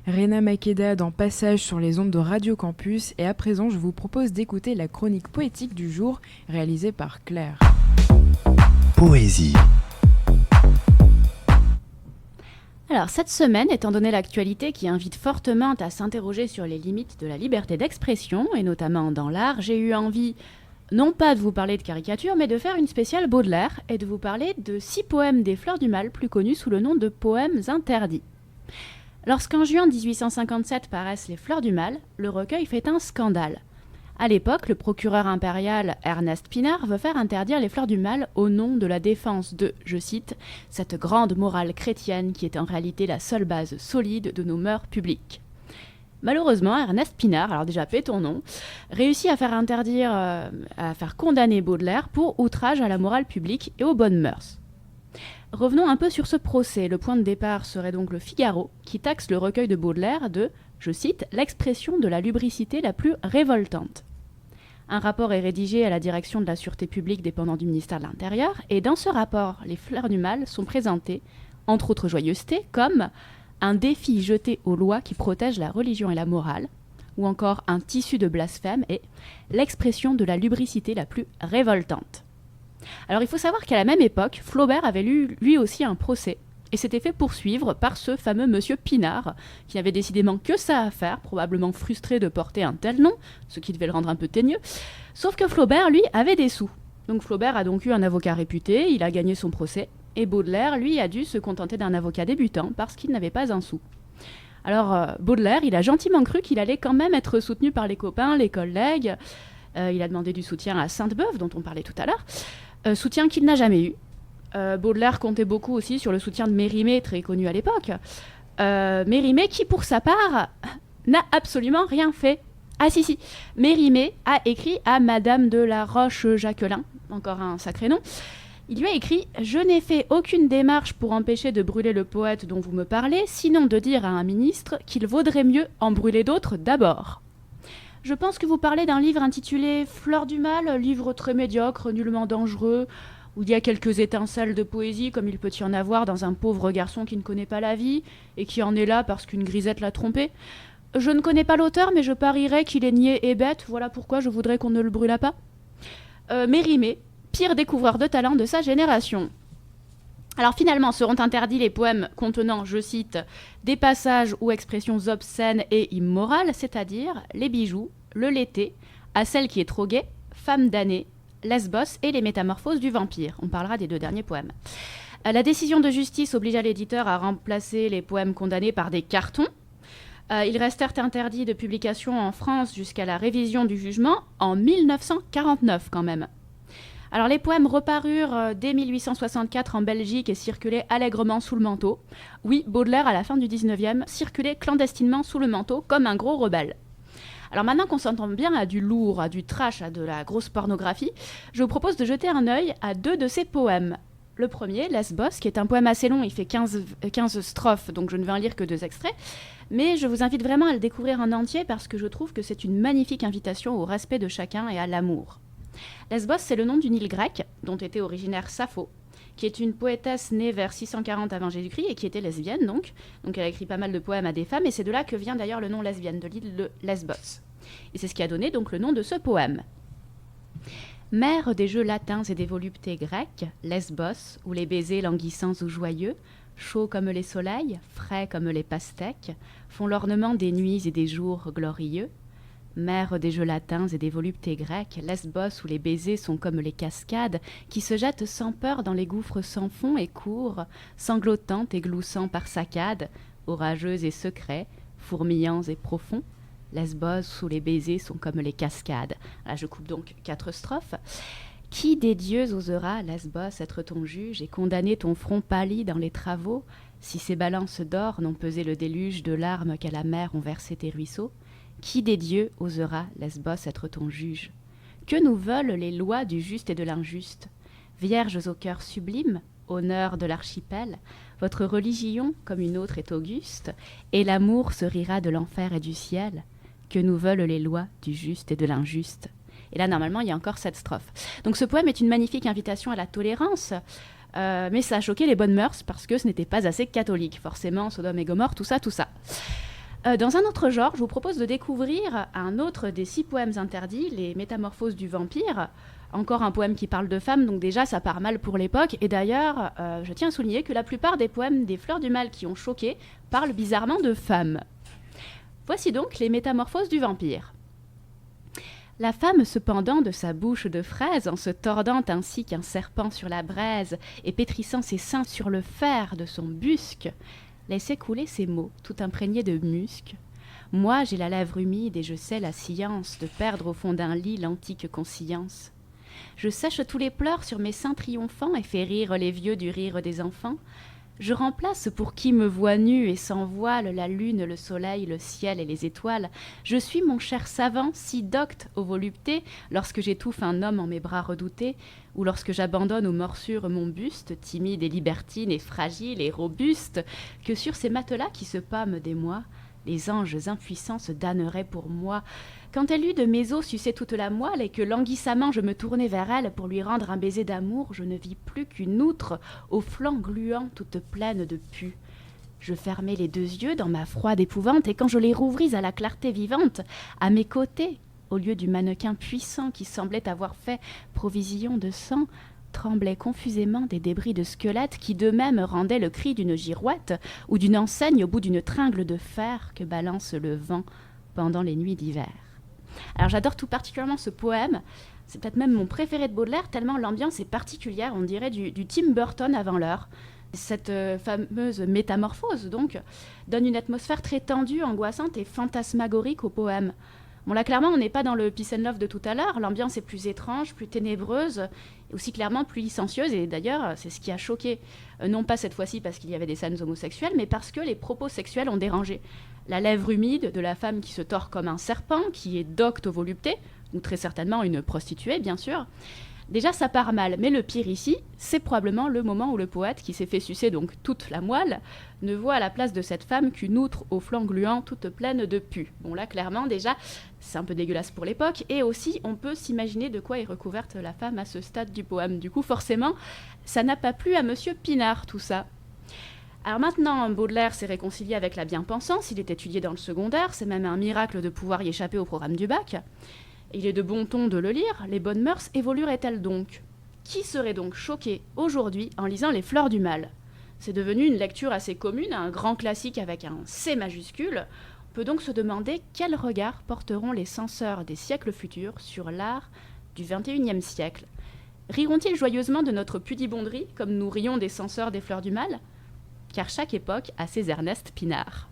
Rena Makeda dans Passage sur les ondes de Radio Campus et à présent je vous propose d'écouter la chronique poétique du jour réalisée par Claire. Poésie. Alors cette semaine, étant donné l'actualité qui invite fortement à s'interroger sur les limites de la liberté d'expression, et notamment dans l'art, j'ai eu envie non pas de vous parler de caricature, mais de faire une spéciale Baudelaire et de vous parler de 6 poèmes des Fleurs du Mal, plus connus sous le nom de poèmes interdits. Lorsqu'en juin 1857 paraissent les Fleurs du Mal, le recueil fait un scandale. À l'époque, le procureur impérial Ernest Pinard veut faire interdire les Fleurs du Mal au nom de la défense de, je cite, « cette grande morale chrétienne qui est en réalité la seule base solide de nos mœurs publiques ». Malheureusement, Ernest Pinard, alors déjà paie ton nom, réussit à faire condamner Baudelaire pour outrage à la morale publique et aux bonnes mœurs. Revenons un peu sur ce procès. Le point de départ serait donc le Figaro, qui taxe le recueil de Baudelaire de, je cite, « l'expression de la lubricité la plus révoltante ». Un rapport est rédigé à la direction de la sûreté publique dépendant du ministère de l'Intérieur, et dans ce rapport, les Fleurs du Mal sont présentées, entre autres joyeusetés, comme un défi jeté aux lois qui protègent la religion et la morale, ou encore un tissu de blasphème et l'expression de la lubricité la plus révoltante. Alors il faut savoir qu'à la même époque, Flaubert avait lui aussi un procès et s'était fait poursuivre par ce fameux monsieur Pinard, qui n'avait décidément que ça à faire, probablement frustré de porter un tel nom, ce qui devait le rendre un peu teigneux, sauf que Flaubert, lui, avait des sous. Donc Flaubert a donc eu un avocat réputé, il a gagné son procès, et Baudelaire, lui, a dû se contenter d'un avocat débutant parce qu'il n'avait pas un sou. Alors Baudelaire, il a gentiment cru qu'il allait quand même être soutenu par les copains, les collègues, il a demandé du soutien à Sainte-Beuve, dont on parlait tout à l'heure, soutien qu'il n'a jamais eu. Baudelaire comptait beaucoup aussi sur le soutien de Mérimée, très connu à l'époque. Mérimée qui, pour sa part, n'a absolument rien fait. Ah si, Mérimée a écrit à Madame de la Roche-Jacquelin, encore un sacré nom. Il lui a écrit « Je n'ai fait aucune démarche pour empêcher de brûler le poète dont vous me parlez, sinon de dire à un ministre qu'il vaudrait mieux en brûler d'autres d'abord. » Je pense que vous parlez d'un livre intitulé « Fleurs du Mal », livre très médiocre, nullement dangereux, où il y a quelques étincelles de poésie, comme il peut y en avoir dans un pauvre garçon qui ne connaît pas la vie, et qui en est là parce qu'une grisette l'a trompé. Je ne connais pas l'auteur, mais je parierais qu'il est niais et bête, voilà pourquoi je voudrais qu'on ne le brûlât pas. Mérimée, pire découvreur de talent de sa génération. Alors finalement, seront interdits les poèmes contenant, je cite, « des passages ou expressions obscènes et immorales, c'est-à-dire les bijoux, le lété, à celle qui est trop gaie, femme damnée, Lesbos et les métamorphoses du vampire ». On parlera des 2 derniers poèmes. La décision de justice obligea l'éditeur à remplacer les poèmes condamnés par des cartons. Ils restèrent interdits de publication en France jusqu'à la révision du jugement en 1949 quand même. Alors les poèmes reparurent dès 1864 en Belgique et circulaient allègrement sous le manteau. Oui, Baudelaire, à la fin du 19e, circulait clandestinement sous le manteau comme un gros rebelle. Alors maintenant qu'on s'entend bien à du lourd, à du trash, à de la grosse pornographie, je vous propose de jeter un œil à 2 de ces poèmes. Le premier, Lesbos, qui est un poème assez long, il fait 15 strophes, donc je ne vais en lire que 2 extraits, mais je vous invite vraiment à le découvrir en entier parce que je trouve que c'est une magnifique invitation au respect de chacun et à l'amour. Lesbos, c'est le nom d'une île grecque dont était originaire Sappho, qui est une poétesse née vers 640 avant Jésus-Christ et qui était lesbienne donc elle a écrit pas mal de poèmes à des femmes et c'est de là que vient d'ailleurs le nom lesbienne de l'île de Lesbos. Et c'est ce qui a donné donc le nom de ce poème. Mère des jeux latins et des voluptés grecques, Lesbos, où les baisers languissants ou joyeux, chauds comme les soleils, frais comme les pastèques, font l'ornement des nuits et des jours glorieux. Mère des jeux latins et des voluptés grecques, Lesbos où les baisers sont comme les cascades qui se jettent sans peur dans les gouffres sans fond et courts, sanglotant et gloussant par saccades, orageux et secrets, fourmillants et profonds. Lesbos où les baisers sont comme les cascades. Là, je coupe donc 4 strophes. Qui des dieux osera, Lesbos, être ton juge et condamner ton front pâli dans les travaux, si ces balances d'or n'ont pesé le déluge de larmes qu'à la mer ont versé tes ruisseaux? Qui des dieux osera, Lesbos, être ton juge? Que nous veulent les lois du juste et de l'injuste? Vierges au cœur sublime, honneur de l'archipel, votre religion, comme une autre, est auguste, et l'amour se rira de l'enfer et du ciel. Que nous veulent les lois du juste et de l'injuste? Et là, normalement, il y a encore 7 strophes. Donc ce poème est une magnifique invitation à la tolérance, mais ça a choqué les bonnes mœurs parce que ce n'était pas assez catholique. Forcément, Sodome et Gomorrhe, tout ça. Dans un autre genre, je vous propose de découvrir un autre des 6 poèmes interdits, Les Métamorphoses du vampire. Encore un poème qui parle de femmes, donc déjà ça part mal pour l'époque. Et d'ailleurs, je tiens à souligner que la plupart des poèmes des Fleurs du Mal qui ont choqué parlent bizarrement de femmes. Voici donc Les Métamorphoses du vampire. La femme se pendant de sa bouche de fraise, en se tordant ainsi qu'un serpent sur la braise, et pétrissant ses seins sur le fer de son busque, laissait couler ces mots, tout imprégnés de musc. Moi, j'ai la lèvre humide et je sais la science de perdre au fond d'un lit l'antique conscience. Je sèche tous les pleurs sur mes seins triomphants et fais rire les vieux du rire des enfants. Je remplace pour qui me voit nue et sans voile la lune, le soleil, le ciel et les étoiles. Je suis mon cher savant, si docte aux voluptés, lorsque j'étouffe un homme en mes bras redoutés, ou lorsque j'abandonne aux morsures mon buste, timide et libertine et fragile et robuste, que sur ces matelas qui se pâment des mois, les anges impuissants se damneraient pour moi. Quand elle eut de mes os sucé toute la moelle et que languissamment je me tournai vers elle pour lui rendre un baiser d'amour, je ne vis plus qu'une outre aux flancs gluants toute pleine de pus. Je fermai les 2 yeux dans ma froide épouvante et quand je les rouvris à la clarté vivante, à mes côtés, au lieu du mannequin puissant qui semblait avoir fait provision de sang, tremblaient confusément des débris de squelettes qui d'eux-mêmes rendaient le cri d'une girouette ou d'une enseigne au bout d'une tringle de fer que balance le vent pendant les nuits d'hiver. Alors j'adore tout particulièrement ce poème, c'est peut-être même mon préféré de Baudelaire, tellement l'ambiance est particulière, on dirait du Tim Burton avant l'heure. Cette fameuse métamorphose, donc, donne une atmosphère très tendue, angoissante et fantasmagorique au poème. Bon, là, clairement, on n'est pas dans le peace and love de tout à l'heure. L'ambiance est plus étrange, plus ténébreuse, et aussi clairement plus licencieuse. Et d'ailleurs, c'est ce qui a choqué. Non pas cette fois-ci parce qu'il y avait des scènes homosexuelles, mais parce que les propos sexuels ont dérangé. La lèvre humide de la femme qui se tord comme un serpent, qui est docte aux voluptés, ou très certainement une prostituée, bien sûr. Déjà, ça part mal, mais le pire ici, c'est probablement le moment où le poète, qui s'est fait sucer donc toute la moelle, ne voit à la place de cette femme qu'une outre aux flancs gluants toute pleine de pus. Bon là, clairement, déjà, c'est un peu dégueulasse pour l'époque, et aussi, on peut s'imaginer de quoi est recouverte la femme à ce stade du poème. Du coup, forcément, ça n'a pas plu à Monsieur Pinard, tout ça. Alors maintenant, Baudelaire s'est réconcilié avec la bien-pensance, il est étudié dans le secondaire, c'est même un miracle de pouvoir y échapper au programme du bac. Il est de bon ton de le lire, les bonnes mœurs évolueraient-elles donc ? Qui serait donc choqué aujourd'hui en lisant Les Fleurs du Mal ? C'est devenu une lecture assez commune, un grand classique avec un C majuscule. On peut donc se demander quel regard porteront les censeurs des siècles futurs sur l'art du XXIe siècle. Riront-ils joyeusement de notre pudibonderie, comme nous rions des censeurs des Fleurs du Mal ? Car chaque époque a ses Ernest Pinard.